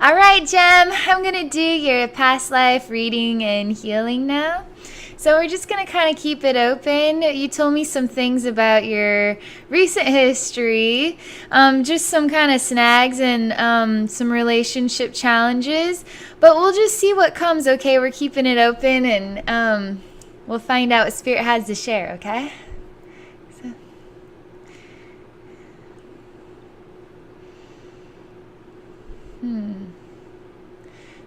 All right, Jem, I'm going to do your past life reading and healing now. So we're just going to kind of keep it open. You told me some things about your recent history, just some kind of snags and some relationship challenges. But we'll just see what comes, okay? We're keeping it open and we'll find out what Spirit has to share, okay? So.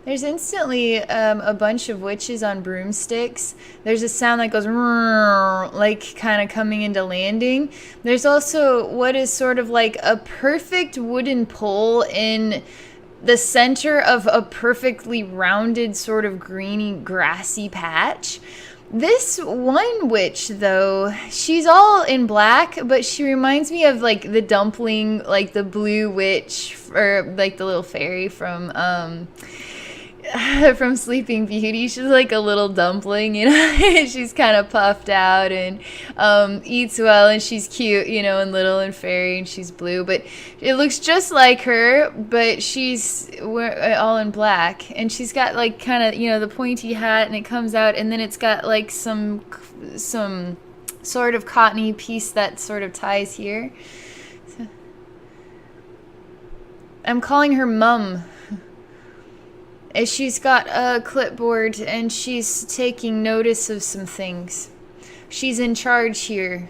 There's instantly a bunch of witches on broomsticks. There's a sound that goes like kind of coming into landing. There's also what is sort of like a perfect wooden pole in the center of a perfectly rounded sort of greeny grassy patch. This one witch, though, she's all in black, but she reminds me of like the dumpling, like the blue witch, or like the little fairy from from Sleeping Beauty. She's like a little dumpling, you know. She's kind of puffed out and eats well, and she's cute, you know, and little and fairy, and she's blue. But it looks just like her, but she's all in black, and she's got like kind of, you know, the pointy hat, and it comes out, and then it's got like some sort of cottony piece that sort of ties here. So, I'm calling her Mum. She's got a clipboard and she's taking notice of some things. She's in charge here.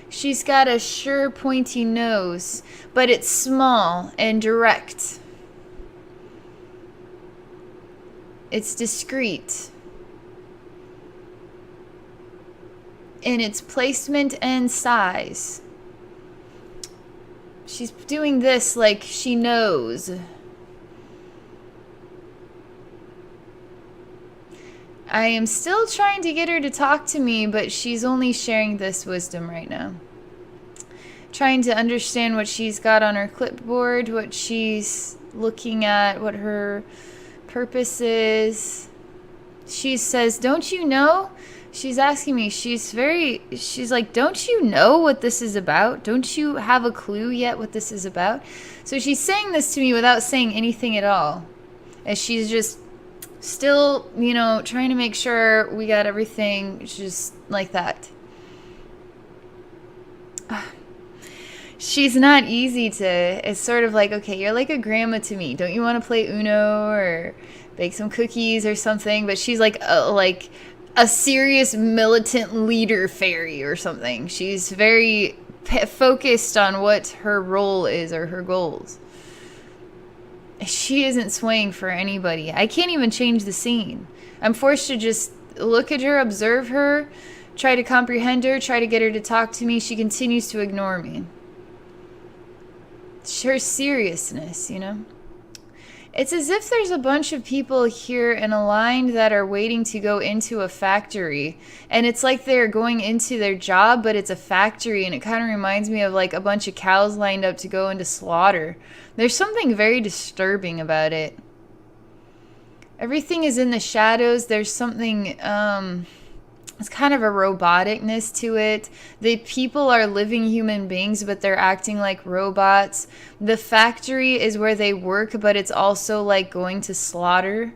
She's got a sure pointy nose, but it's small and direct. It's discreet in its placement and size. She's doing this like she knows. I am still trying to get her to talk to me, but she's only sharing this wisdom right now. Trying to understand what she's got on her clipboard, what she's looking at, what her purpose is. She says, "Don't you know?" She's asking me, she's like, "Don't you know what this is about? Don't you have a clue yet what this is about?" So she's saying this to me without saying anything at all. As she's just still, you know, trying to make sure we got everything just like that. She's not easy to, it's sort of like, okay, you're like a grandma to me. Don't you want to play Uno or bake some cookies or something? But she's like a serious militant leader fairy or something. She's very focused on what her role is or her goals. She isn't swaying for anybody. I can't even change the scene. I'm forced to just look at her, observe her, try to comprehend her, try to get her to talk to me. She continues to ignore me. It's her seriousness, you know? It's as if there's a bunch of people here in a line that are waiting to go into a factory. And it's like they're going into their job, but it's a factory. And it kind of reminds me of like a bunch of cows lined up to go into slaughter. There's something very disturbing about it. Everything is in the shadows. There's something, it's kind of a roboticness to it. The people are living human beings, but they're acting like robots. The factory is where they work, but it's also like going to slaughter.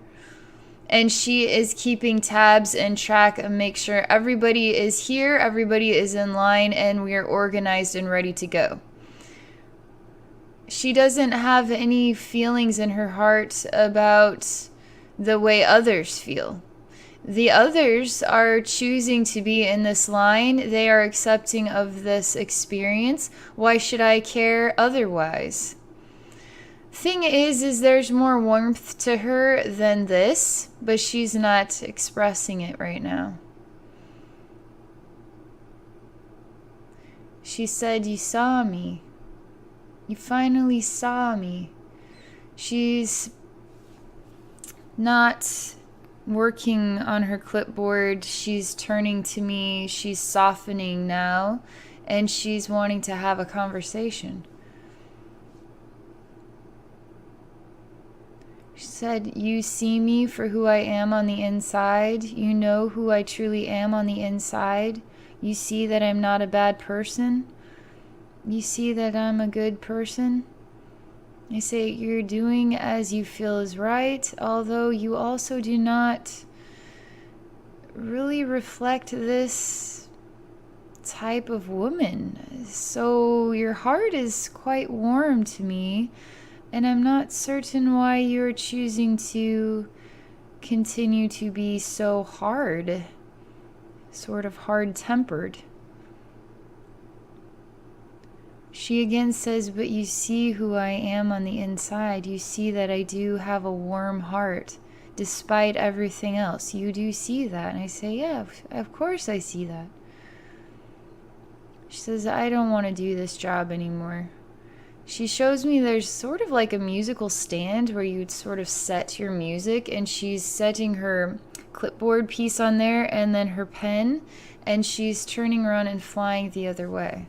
And she is keeping tabs and track and make sure everybody is here, everybody is in line, and we are organized and ready to go. She doesn't have any feelings in her heart about the way others feel. The others are choosing to be in this line. They are accepting of this experience. Why should I care otherwise? Thing is there's more warmth to her than this, but she's not expressing it right now. She said, "You saw me. You finally saw me." She's not working on her clipboard. She's turning to me. She's softening now, and she's wanting to have a conversation. She said, "You see me for who I am on the inside. You know who I truly am on the inside. You see that I'm not a bad person." You see that I'm a good person? I say you're doing as you feel is right, although you also do not really reflect this type of woman. So your heart is quite warm to me, and I'm not certain why you're choosing to continue to be so hard, sort of hard-tempered. She again says, but you see who I am on the inside. You see that I do have a warm heart, despite everything else. You do see that. And I say, yeah, of course I see that. She says, I don't want to do this job anymore. She shows me there's sort of like a musical stand where you'd sort of set your music, and she's setting her clipboard piece on there and then her pen, and she's turning around and flying the other way.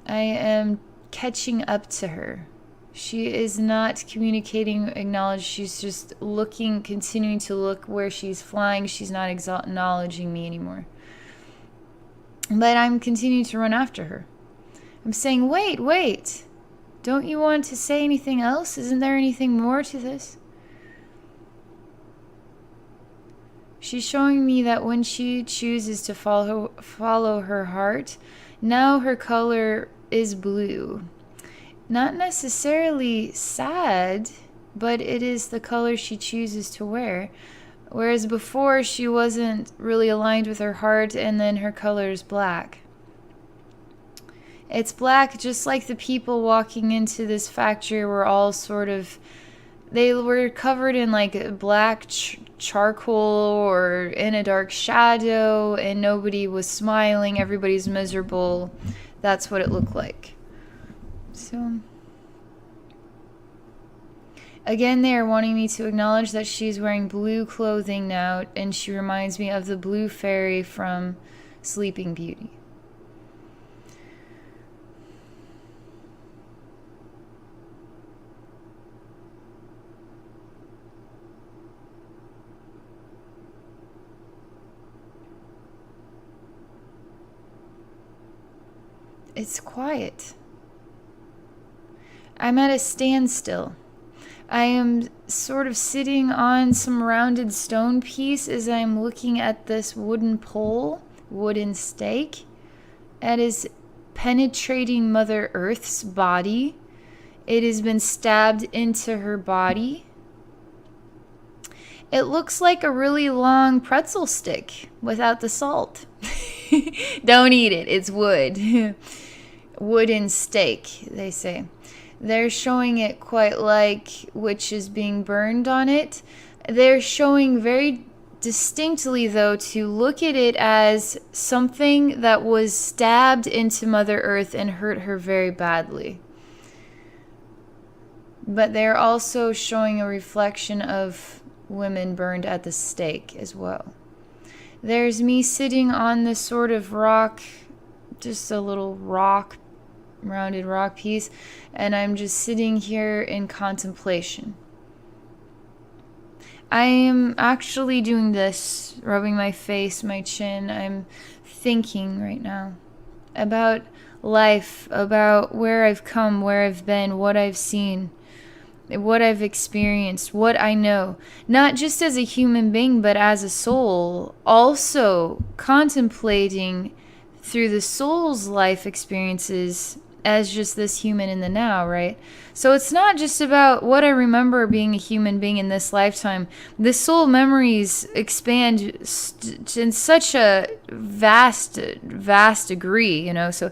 I am catching up to her. She is not communicating, acknowledge. She's just looking, continuing to look where she's flying. She's not acknowledging me anymore. But I'm continuing to run after her. I'm saying, wait. Don't you want to say anything else? Isn't there anything more to this? She's showing me that when she chooses to follow her heart, now her color is blue. Not necessarily sad, but it is the color she chooses to wear. Whereas before she wasn't really aligned with her heart, and then her color is black. It's black just like the people walking into this factory were all sort of, they were covered in like black charcoal or in a dark shadow, and nobody was smiling. Everybody's miserable. That's what it looked like. So again, they are wanting me to acknowledge that she's wearing blue clothing now, and she reminds me of the blue fairy from Sleeping Beauty. It's quiet. I'm at a standstill. I am sort of sitting on some rounded stone piece as I'm looking at this wooden pole, wooden stake. It is penetrating Mother Earth's body. It has been stabbed into her body. It looks like a really long pretzel stick without the salt. Don't eat it. It's wood. Wooden stake, they say. They're showing it quite like witches being burned on it. They're showing very distinctly, though, to look at it as something that was stabbed into Mother Earth and hurt her very badly. But they're also showing a reflection of women burned at the stake as well. There's me sitting on this sort of rock, just a little rock, rounded rock piece, and I'm just sitting here in contemplation. I am actually doing this, rubbing my face, my chin. I'm thinking right now about life, about where I've come, where I've been, what I've seen, what I've experienced, what I know, not just as a human being, but as a soul, also contemplating through the soul's life experiences as just this human in the now, right? So it's not just about what I remember being a human being in this lifetime. The soul memories expand in such a vast degree, you know. So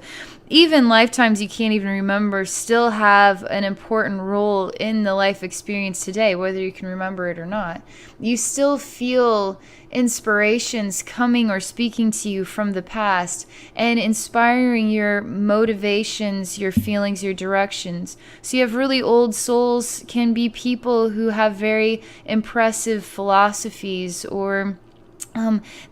even lifetimes you can't even remember still have an important role in the life experience today, whether you can remember it or not. You still feel inspirations coming or speaking to you from the past and inspiring your motivations, your feelings, your directions. So you have really old souls, can be people who have very impressive philosophies, or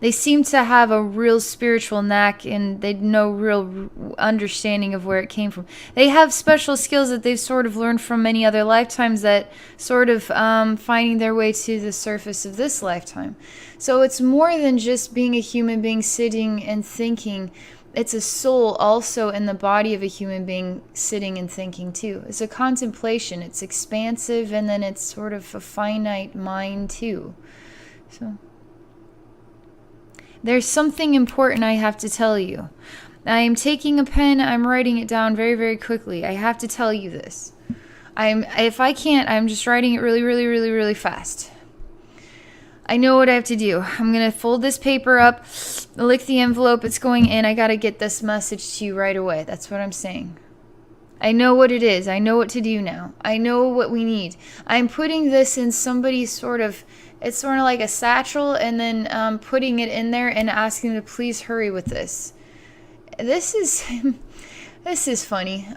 they seem to have a real spiritual knack, and they know real understanding of where it came from. They have special skills that they've sort of learned from many other lifetimes that sort of finding their way to the surface of this lifetime. So it's more than just being a human being sitting and thinking. it's a soul also in the body of a human being sitting and thinking too. It's a contemplation. It's expansive, and then it's sort of a finite mind too. So there's something important I have to tell you. I am taking a pen. I'm writing it down very, very quickly. I have to tell you this. If I can't, I'm just writing it really, really, really, really fast. I know what I have to do. I'm going to fold this paper up, lick the envelope. It's going in. I got to get this message to you right away. That's what I'm saying. I know what it is. I know what to do now. I know what we need. I'm putting this in somebody's it's sort of like a satchel, and then putting it in there and asking them to please hurry with this. This is funny.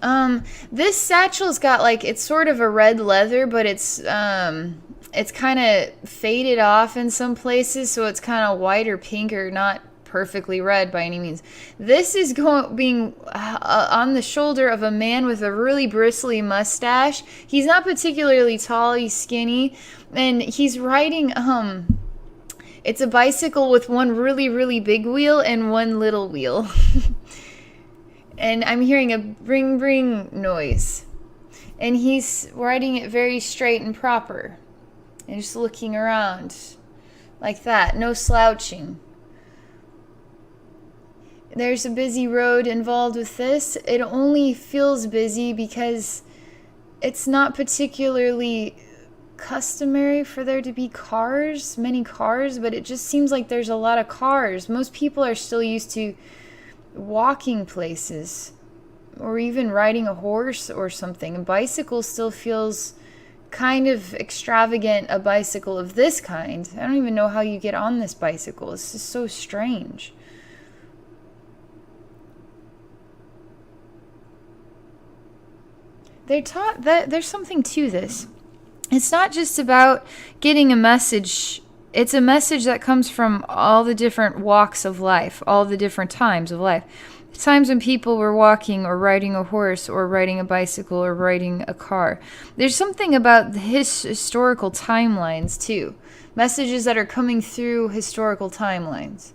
This satchel's got it's sort of a red leather, but it's kind of faded off in some places, so it's kind of white or pink, or not perfectly red by any means. This is being on the shoulder of a man with a really bristly mustache. He's not particularly tall. He's skinny, and he's riding it's a bicycle with one really, really big wheel and one little wheel. And I'm hearing a bring bring noise, and he's riding it very straight and proper, and just looking around like that, no slouching. There's a busy road involved with this. It only feels busy because it's not particularly customary for there to be many cars, but it just seems like there's a lot of cars. Most people are still used to walking places, or even riding a horse or something. A bicycle still feels kind of extravagant. A bicycle of this kind, I don't even know how you get on this bicycle. It's just so strange. They're taught that there's something to this. It's not just about getting a message. It's a message that comes from all the different walks of life, all the different times of life. Times when people were walking or riding a horse or riding a bicycle or riding a car. There's something about historical timelines too. Messages that are coming through historical timelines.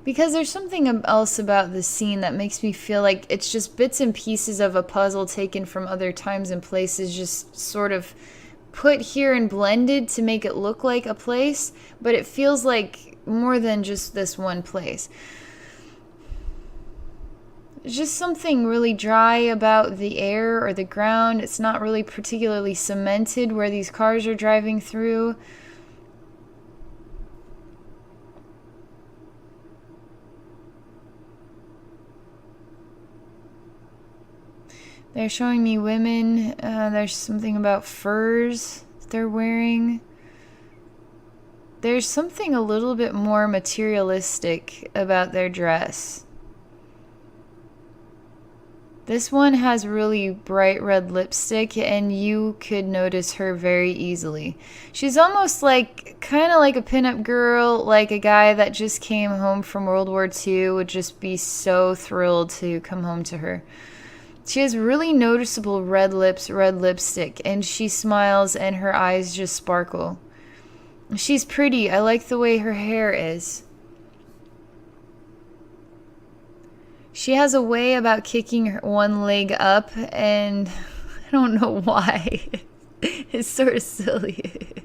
Because there's something else about the scene that makes me feel like it's just bits and pieces of a puzzle taken from other times and places, just sort of put here and blended to make it look like a place, but it feels like more than just this one place. There's just something really dry about the air or the ground. It's not really particularly cemented where these cars are driving through. They're showing me women. There's something about furs they're wearing. There's something a little bit more materialistic about their dress. This one has really bright red lipstick, and you could notice her very easily. She's almost kind of like a pinup girl, like a guy that just came home from World War II would just be so thrilled to come home to her. She has really noticeable red lips, red lipstick, and she smiles and her eyes just sparkle. She's pretty. I like the way her hair is. She has a way about kicking her one leg up, and I don't know why. It's sort of silly.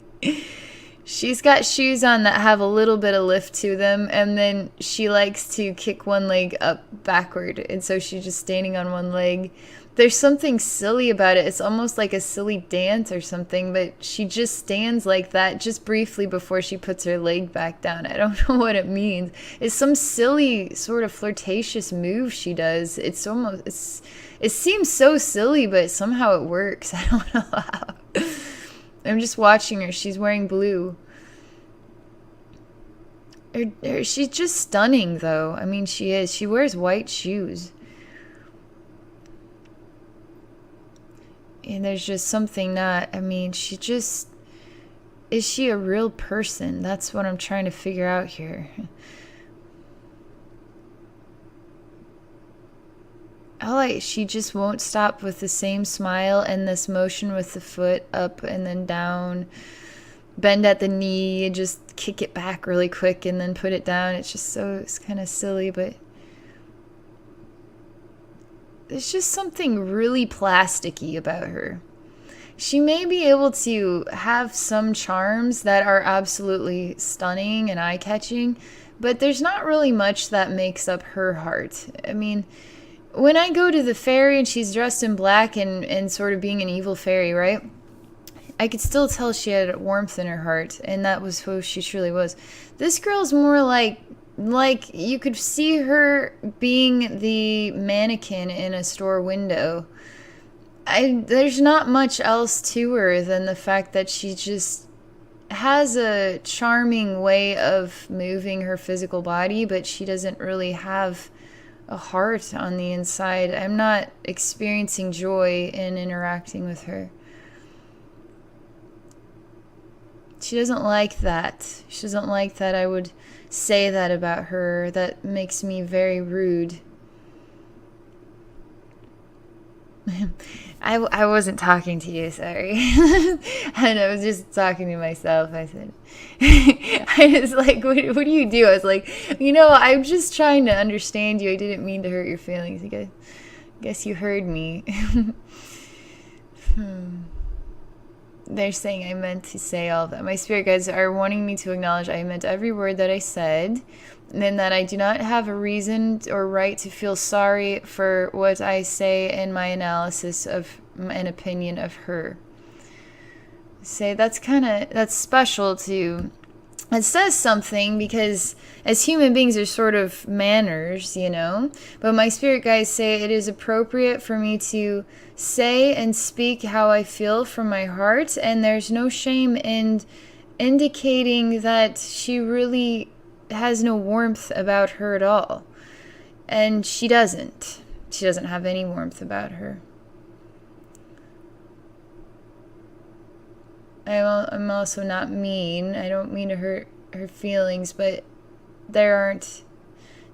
She's got shoes on that have a little bit of lift to them, and then she likes to kick one leg up backward, and so she's just standing on one leg. There's something silly about it. It's almost like a silly dance or something, but she just stands like that just briefly before she puts her leg back down. I don't know what it means. It's some silly sort of flirtatious move she does. It seems so silly, but somehow it works. I don't know how. I'm just watching her. She's wearing blue. She's just stunning, though. I mean, she is. She wears white shoes. And there's just something not... I mean, she just... Is she a real person? That's what I'm trying to figure out here. she just won't stop with the same smile and this motion with the foot up and then down, bend at the knee, just kick it back really quick and then put it down. It's kind of silly, but there's just something really plasticky about her. She may be able to have some charms that are absolutely stunning and eye-catching, but there's not really much that makes up her heart. I mean, when I go to the fairy and she's dressed in black and sort of being an evil fairy, right? I could still tell she had warmth in her heart, and that was who she truly was. This girl's more like you could see her being the mannequin in a store window. There's not much else to her than the fact that she just has a charming way of moving her physical body, but she doesn't really have a heart on the inside. I'm not experiencing joy in interacting with her. She doesn't like that. She doesn't like that I would say that about her. That makes me very rude. I wasn't talking to you, sorry. And I was just talking to myself. I said, I was like, what do you do? I was like, I'm just trying to understand you. I didn't mean to hurt your feelings. I guess you heard me. They're saying I meant to say all that. My spirit guides are wanting me to acknowledge I meant every word that I said, and that I do not have a reason or right to feel sorry for what I say in my analysis of an opinion of her. Say that's special too. It says something because as human beings there's sort of manners, but my spirit guides say it is appropriate for me to say and speak how I feel from my heart, and there's no shame in indicating that she really has no warmth about her at all. And she doesn't have any warmth about her. I'm also not mean. I don't mean to hurt her feelings, but they're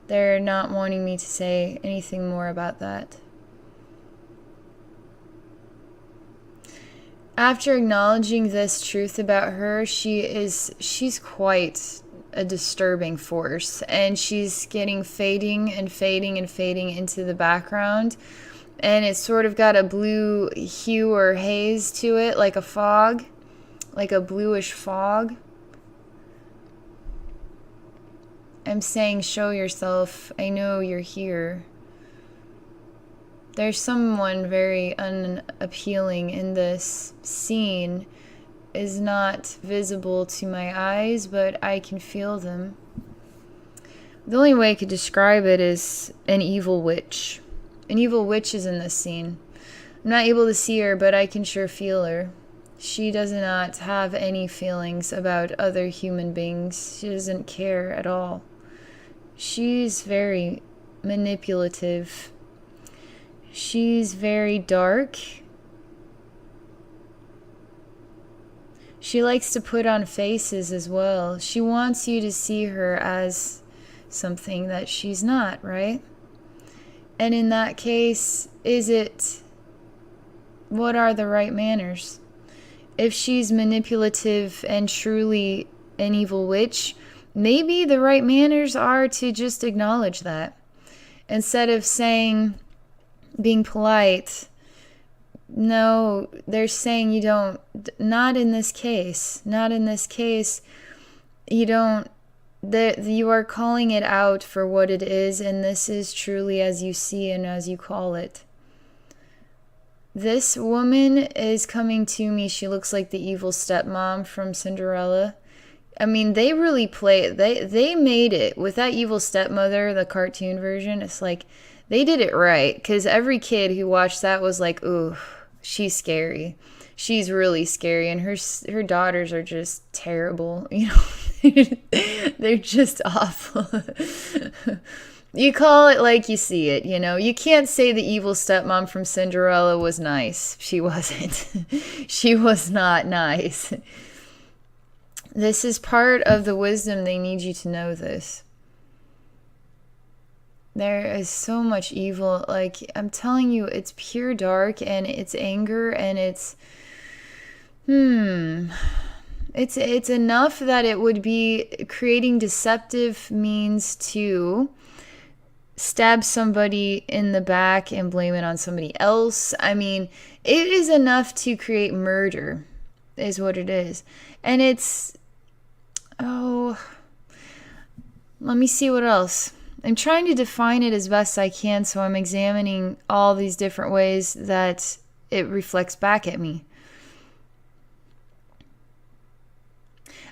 not wanting me to say anything more about that. After acknowledging this truth about her, she's quite a disturbing force, and she's getting fading into the background, and it's sort of got a blue hue or haze to it, like a fog, like a bluish fog. I'm saying, show yourself. I know you're here. There's someone very unappealing in this scene. Is not visible to my eyes, but I can feel them. The only way I could describe it is an evil witch. An evil witch is in this scene. I'm not able to see her, but I can sure feel her. She does not have any feelings about other human beings. She doesn't care at all. She's very manipulative. She's very dark. She likes to put on faces as well. She wants you to see her as something that she's not, right? And in that case, what are the right manners? If she's manipulative and truly an evil witch, maybe the right manners are to just acknowledge that. Instead of being polite, no, they're saying not in this case, you are calling it out for what it is, and this is truly as you see and as you call it. This woman is coming to me. She looks like the evil stepmom from Cinderella. I mean, they really play it. They made it with that evil stepmother, the cartoon version. It's like they did it right, because every kid who watched that was like, ooh, she's scary. She's really scary, and her daughters are just terrible. They're just awful. You call it like you see it, You can't say the evil stepmom from Cinderella was nice. She wasn't. She was not nice. This is part of the wisdom. They need you to know this. There is so much evil. Like, I'm telling you, it's pure dark, and it's anger, and it's enough that it would be creating deceptive means to stab somebody in the back and blame it on somebody else. I mean, it is enough to create murder, is what it is. And it's, oh, let me see what else. I'm trying to define it as best I can, so I'm examining all these different ways that it reflects back at me.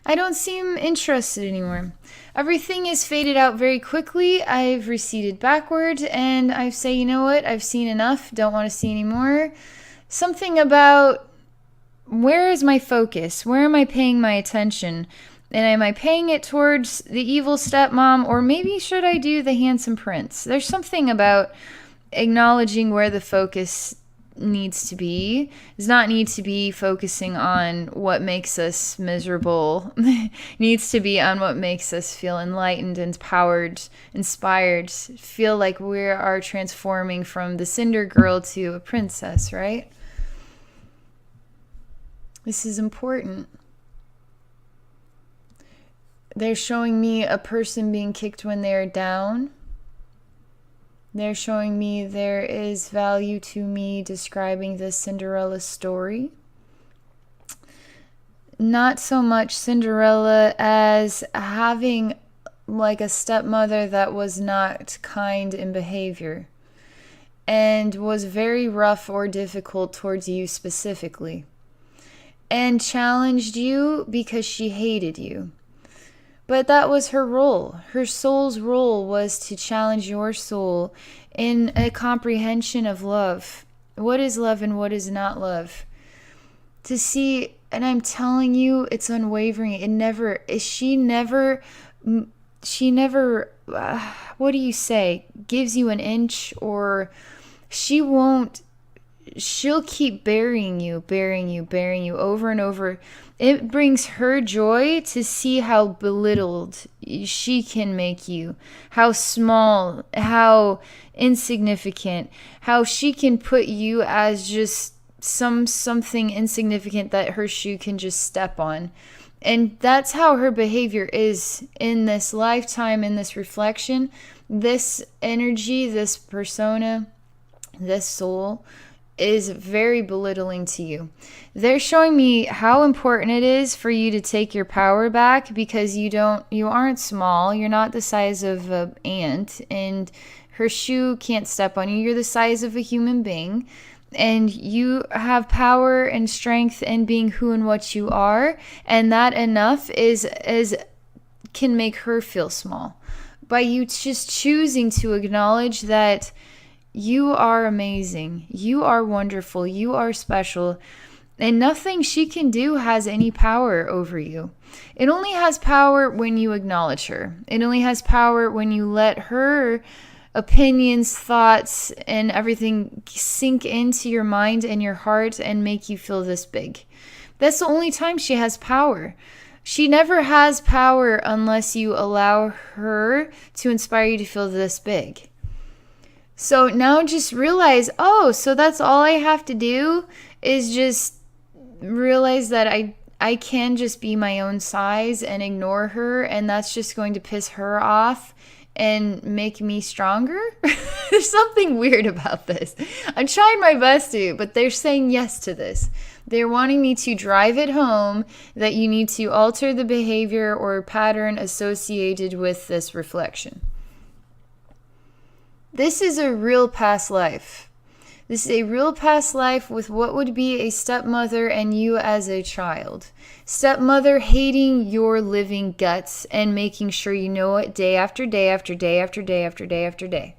I don't seem interested anymore. Everything is faded out very quickly. I've receded backward, and I say, you know what? I've seen enough. Don't want to see anymore. Something about, where is my focus? Where am I paying my attention? And am I paying it towards the evil stepmom, or maybe should I do the handsome prince? There's something about acknowledging where the focus needs to be. Does not need to be focusing on what makes us miserable. Needs to be on what makes us feel enlightened, empowered, inspired, feel like we are transforming from the cinder girl to a princess, right? This is important. They're showing me a person being kicked when they're down. They're showing me there is value to me describing the Cinderella story. Not so much Cinderella as having like a stepmother that was not kind in behavior and was very rough or difficult towards you specifically, and challenged you because she hated you. But that was her role. Her soul's role was to challenge your soul in a comprehension of love. What is love and what is not love? To see, and I'm telling you, it's unwavering. She never, what do you say, gives you an inch, or she'll keep burying you over and over. It brings her joy to see how belittled she can make you, how small, how insignificant, how she can put you as just something insignificant that her shoe can just step on. And that's how her behavior is in this lifetime, in this reflection. This energy, this persona, this soul is very belittling to you. They're showing me how important it is for you to take your power back, because you aren't small. You're not the size of an ant, and her shoe can't step on you. You're the size of a human being, and you have power and strength in being who and what you are, and that enough can make her feel small. By you just choosing to acknowledge that you are amazing, you are wonderful, you are special, and nothing she can do has any power over you. It only has power when you acknowledge her. It only has power when you let her opinions, thoughts, and everything sink into your mind and your heart and make you feel this big. That's the only time she has power. She never has power unless you allow her to inspire you to feel this big. So now just realize, so that's all I have to do is just realize that I can just be my own size and ignore her, and that's just going to piss her off and make me stronger. There's something weird about this. I'm trying my best to, but they're saying yes to this. They're wanting me to drive it home that you need to alter the behavior or pattern associated with this reflection. This is a real past life. This is a real past life with what would be a stepmother and you as a child. Stepmother hating your living guts and making sure you know it day after day after day after day after day after day.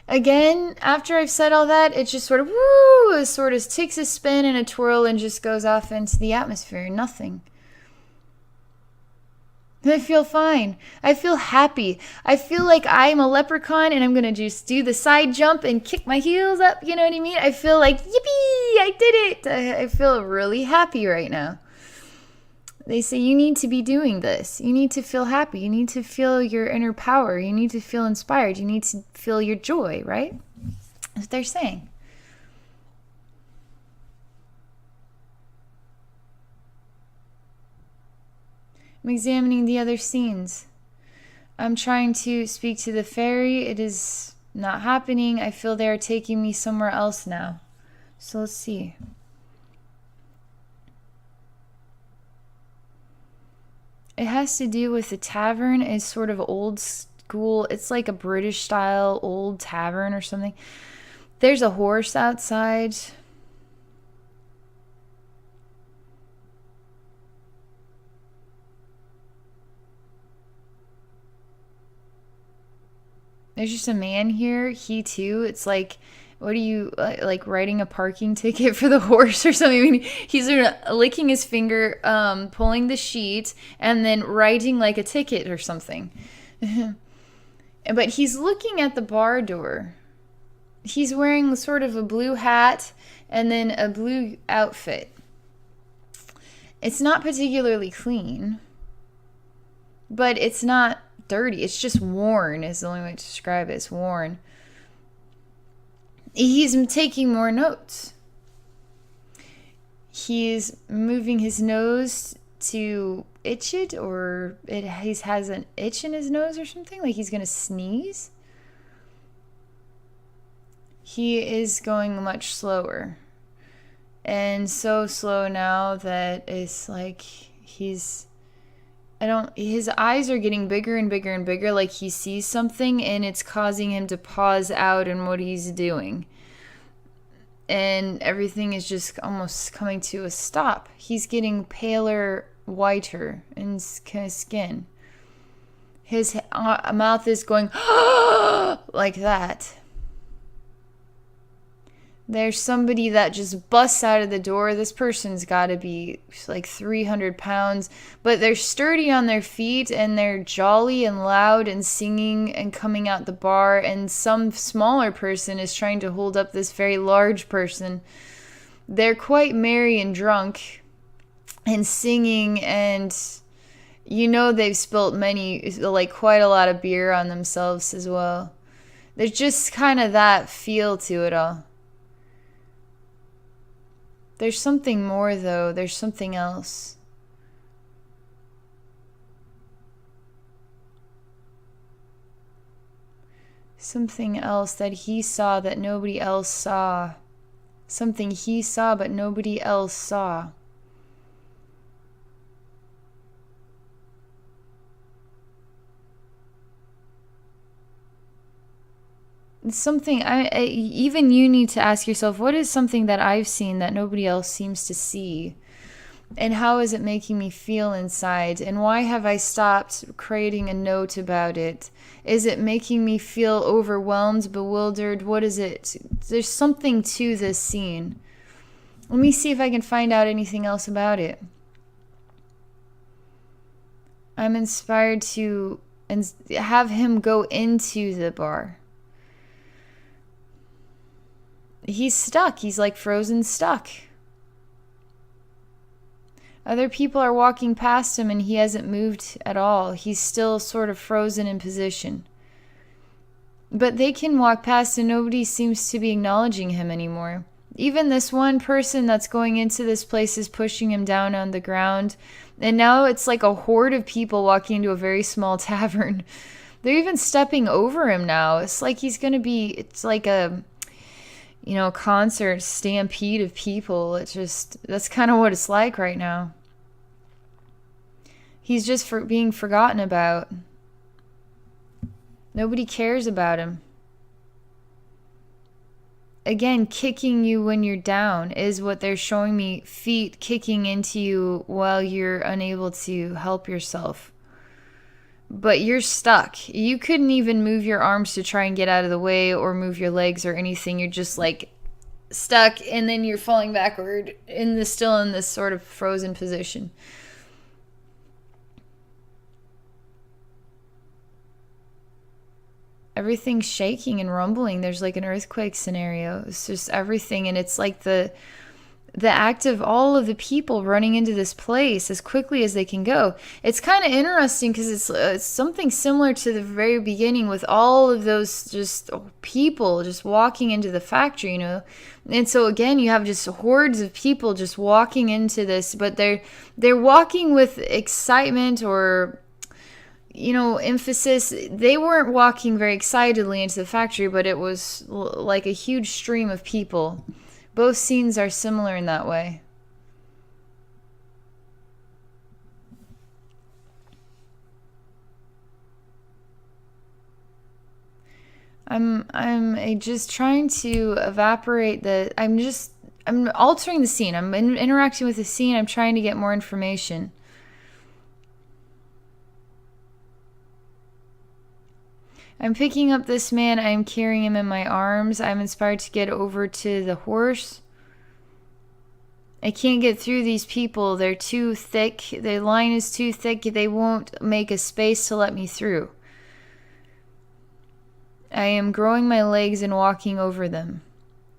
Again, after I've said all that, it just sort of takes a spin and a twirl and just goes off into the atmosphere. Nothing. I feel fine. I feel happy. I feel like I'm a leprechaun and I'm going to just do the side jump and kick my heels up. You know what I mean? I feel like, yippee, I did it. I feel really happy right now. They say you need to be doing this. You need to feel happy. You need to feel your inner power. You need to feel inspired. You need to feel your joy, right? That's what they're saying. I'm examining the other scenes. I'm trying to speak to the fairy. It is not happening. I feel they are taking me somewhere else now. So let's see. It has to do with the tavern. It's sort of old school. It's like a British style old tavern or something. There's a horse outside. There's just a man here. He too. It's like, what are you, like writing a parking ticket for the horse or something? I mean, he's sort of licking his finger, pulling the sheet, and then writing like a ticket or something. But he's looking at the bar door. He's wearing sort of a blue hat and then a blue outfit. It's not particularly clean, but it's not dirty. It's just worn is the only way to describe it. It's worn. He's taking more notes. He's moving his nose to itch it, or he has an itch in his nose or something, like he's gonna sneeze. He is going much slower, and so slow now that it's like his eyes are getting bigger and bigger and bigger, like he sees something and it's causing him to pause out in what he's doing. And everything is just almost coming to a stop. He's getting paler, whiter in his skin. His mouth is going like that. There's somebody that just busts out of the door. This person's got to be like 300 pounds, but they're sturdy on their feet and they're jolly and loud and singing and coming out the bar. And some smaller person is trying to hold up this very large person. They're quite merry and drunk and singing, and you know they've spilt quite a lot of beer on themselves as well. There's just kind of that feel to it all. There's something more, though. There's something else. Something else that he saw that nobody else saw. Something he saw but nobody else saw. Something even you need to ask yourself, what is something that I've seen that nobody else seems to see, and how is it making me feel inside, and why have I stopped creating a note about it? Is it making me feel overwhelmed, bewildered? What is it? There's something to this scene. Let me see if I can find out anything else about it. I'm inspired to have him go into the bar. He's stuck. He's like frozen stuck. Other people are walking past him and he hasn't moved at all. He's still sort of frozen in position. But they can walk past and nobody seems to be acknowledging him anymore. Even this one person that's going into this place is pushing him down on the ground. And now it's like a horde of people walking into a very small tavern. They're even stepping over him now. It's like it's like a concert stampede of people. That's kind of what it's like right now. He's just being forgotten about. Nobody cares about him. Again, kicking you when you're down is what they're showing me. Feet kicking into you while you're unable to help yourself. But you're stuck. You couldn't even move your arms to try and get out of the way or move your legs or anything. You're just like stuck, and then you're falling backward still in this sort of frozen position. Everything's shaking and rumbling. There's like an earthquake scenario. It's just everything, and it's like the the act of all of the people running into this place as quickly as they can go. It's kind of interesting because it's something similar to the very beginning with all of those just people just walking into the factory, you know. And so again, you have just hordes of people just walking into this, but they're walking with excitement or, you know, emphasis. They weren't walking very excitedly into the factory, but it was like a huge stream of people. Both scenes are similar in that way. I'm just trying to evaporate the. I'm altering the scene. I'm interacting with the scene. I'm trying to get more information. I'm picking up this man. I'm carrying him in my arms. I'm inspired to get over to the horse. I can't get through these people. They're too thick. The line is too thick. They won't make a space to let me through. I am growing my legs and walking over them.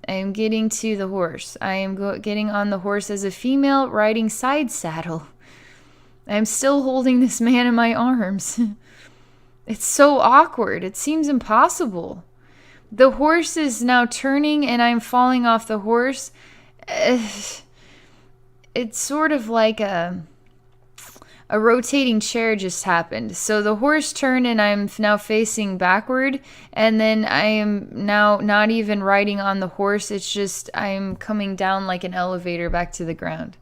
I am getting to the horse. I am getting on the horse as a female riding side saddle. I am still holding this man in my arms. It's so awkward. It seems impossible. The horse is now turning and I'm falling off the horse. It's sort of like a rotating chair just happened. So the horse turned and I'm now facing backward. And then I am now not even riding on the horse. It's just I'm coming down like an elevator back to the ground.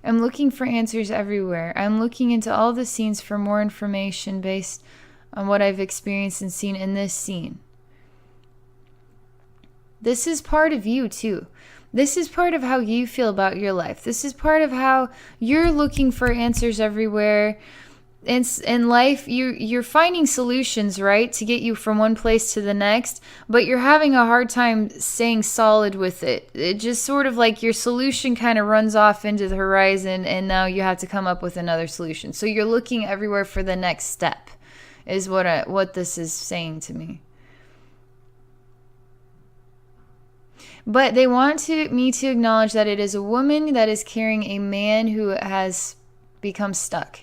I'm looking for answers everywhere. I'm looking into all the scenes for more information based on what I've experienced and seen in this scene. This is part of you too. This is part of how you feel about your life. This is part of how you're looking for answers everywhere. In life, you're finding solutions, right, to get you from one place to the next, but you're having a hard time staying solid with it. It just sort of like your solution kind of runs off into the horizon, and now you have to come up with another solution. So you're looking everywhere for the next step, is what this is saying to me. But they want me to acknowledge that it is a woman that is carrying a man who has become stuck.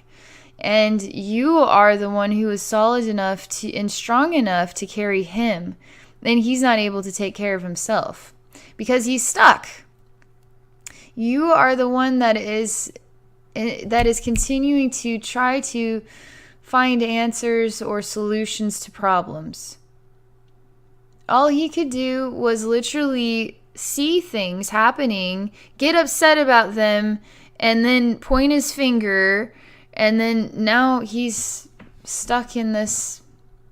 And you are the one who is solid enough and strong enough to carry him. And he's not able to take care of himself because he's stuck. You are the one that is continuing to try to find answers or solutions to problems. All he could do was literally see things happening, get upset about them, and then point his finger. And then now he's stuck in this,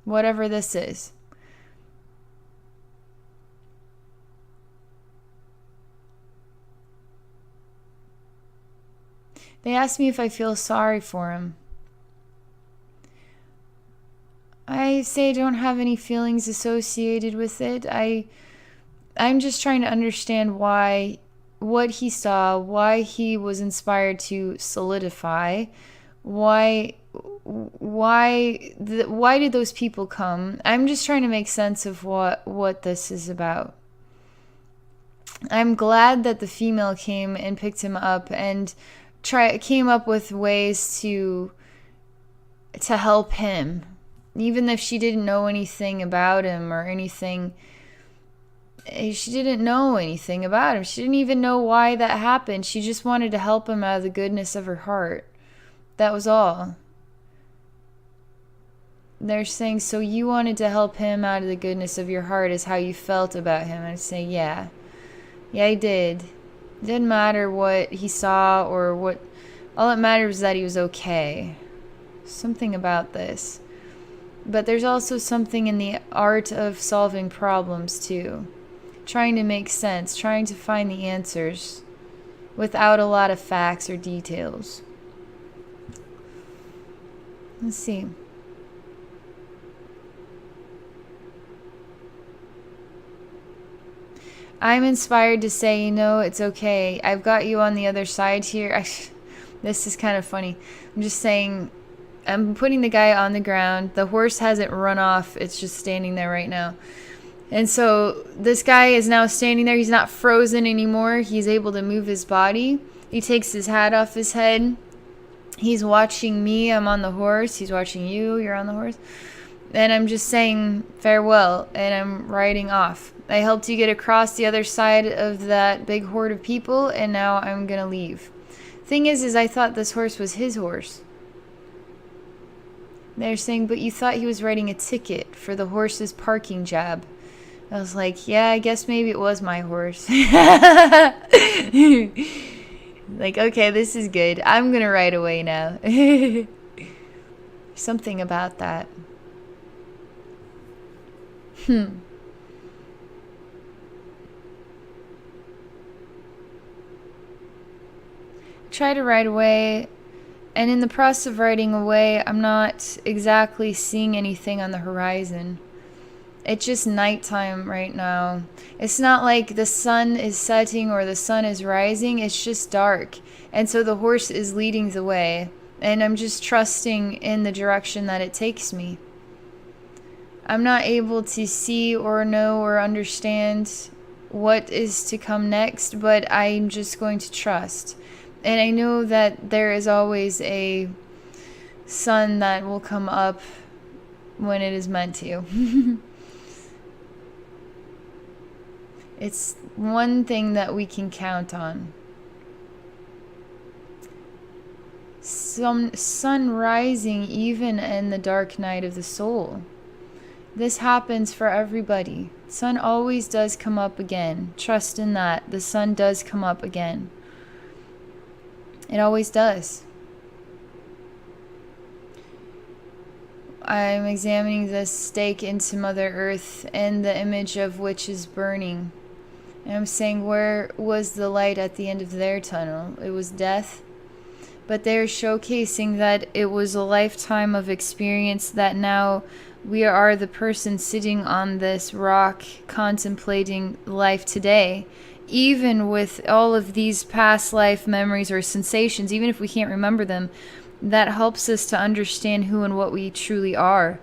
whatever this is. They asked me if I feel sorry for him. I say I don't have any feelings associated with it. I'm just trying to understand what he saw, why he was inspired to solidify. Why did those people come? I'm just trying to make sense of what this is about. I'm glad that the female came and picked him up and came up with ways to help him, even if she didn't know anything about him or anything. She didn't know anything about him. She didn't even know why that happened. She just wanted to help him out of the goodness of her heart. That was all. They're saying, so you wanted to help him out of the goodness of your heart is how you felt about him. I say, yeah. Yeah, I did. It didn't matter what he saw or what. All that mattered was that he was okay. Something about this. But there's also something in the art of solving problems, too. Trying to make sense, trying to find the answers without a lot of facts or details. Let's see. I'm inspired to say, it's okay. I've got you on the other side here. This is kind of funny. I'm just saying, I'm putting the guy on the ground. The horse hasn't run off. It's just standing there right now. And so this guy is now standing there. He's not frozen anymore. He's able to move his body. He takes his hat off his head. He's watching me. I'm on the horse. He's watching you. You're on the horse. And I'm just saying farewell. And I'm riding off. I helped you get across the other side of that big horde of people. And now I'm going to leave. Thing is I thought this horse was his horse. They're saying, but you thought he was writing a ticket for the horse's parking job. I was like, yeah, I guess maybe it was my horse. Like, okay, this is good. I'm going to ride away now. Something about that. Try to ride away, and in the process of riding away, I'm not exactly seeing anything on the horizon. It's just nighttime right now. It's not like the sun is setting or the sun is rising. It's just dark. And so the horse is leading the way. And I'm just trusting in the direction that it takes me. I'm not able to see or know or understand what is to come next, but I'm just going to trust. And I know that there is always a sun that will come up when it is meant to. It's one thing that we can count on. Some sun rising even in the dark night of the soul. This happens for everybody. Sun always does come up again. Trust in that. The sun does come up again. It always does. I'm examining this stake into Mother Earth and the image of which is burning. And I'm saying, where was the light at the end of their tunnel? It was death. But they're showcasing that it was a lifetime of experience, that now we are the person sitting on this rock contemplating life today. Even with all of these past life memories or sensations, even if we can't remember them, that helps us to understand who and what we truly are.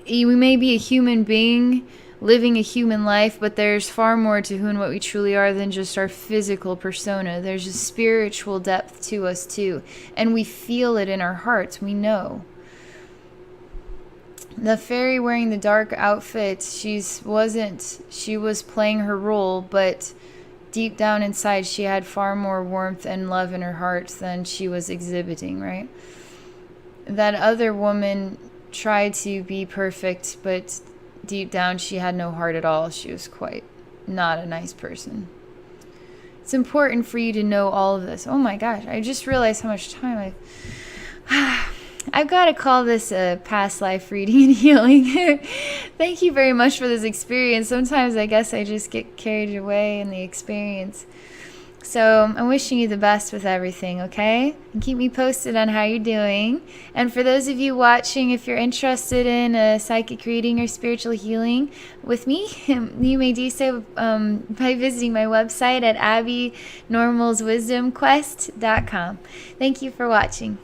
We may be a human being living a human life, but there's far more to who and what we truly are than just our physical persona. There's a spiritual depth to us too, and we feel it in our hearts. We know. The fairy wearing the dark outfit, she was playing her role, but deep down inside she had far more warmth and love in her heart than she was exhibiting, right? That other woman tried to be perfect, but deep down she had no heart at all. She was quite not a nice person. It's important for you to know all of this. Oh my gosh, I just realized how much time I've got to call this a past life reading and healing. Thank you very much for this experience. Sometimes I guess I just get carried away in the experience. So I'm wishing you the best with everything, okay? And keep me posted on how you're doing. And for those of you watching, if you're interested in a psychic reading or spiritual healing with me, you may do so by visiting my website at abbynormalswisdomquest.com. Thank you for watching.